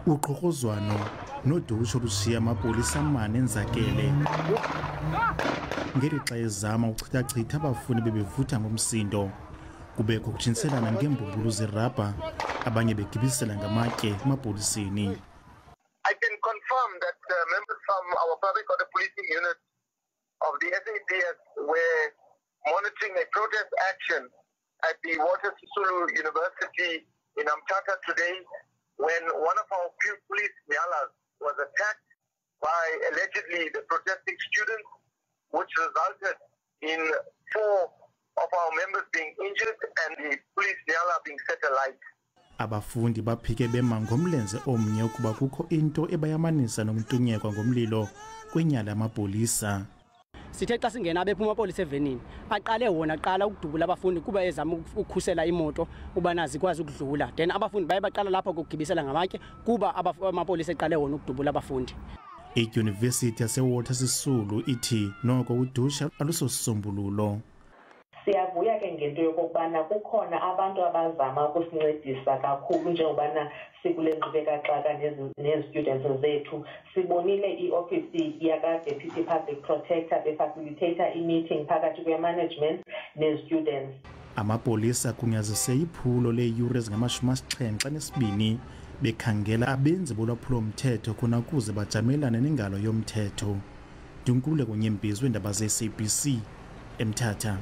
uqhokozwano nodushe olushiya amapolisa amane enzakele ngelixa ezama ukuchitha abafundi bebevutha ngomsindo. Kubekho ukutshintshelana ngeembumbulu zerabha, abanye begibisela ngamatye emapoliseni. I can confirm that members from our public order policing unit of the SABC were monitoring a protest action at the Sisulu University in Mthatha today when one of our police nyalas was attacked by allegedly the protesting students, which resulted in 4 of our members being injured and the police nyala being set alight. Abafundi baphike bema ngomlenze omnye ukuba kukho into ebayamanisa nomntunyekwa ngomlilo kwenyala yamapolisa. Sithe xa singena bephuma amapolisa evenini aqale wona aqala ukudubula abafundi kuba ezama ukukhusela imoto ubana zikwazi ukudlula, then abafundi baye baqala lapho ukugibisela ngamatye kuba amapolisa eqale wona ukudubula abafundi. Idyunivesiti yaseWalter Sisulu ithi noko udushe alusosombululo. Siyavuya ke ngento yokubana kukhona abantu abazama ukusincedisa kakhulu njengobana sikule nkqubekaxaka nezi-students zethu. Sibonile i-ofisi yaka-Deputy Public Protector befacilitator i-meeting phakathi kwe-management nezi-students. Amapolisa kunyazise iphulo leeyure ezingama-72 bekhangela abenzi bolwaphulo-mthetho khona ukuze bajamelane nengalo yomthetho. Dunkule kunyembizwe iindaba ze-SABC eMthatha.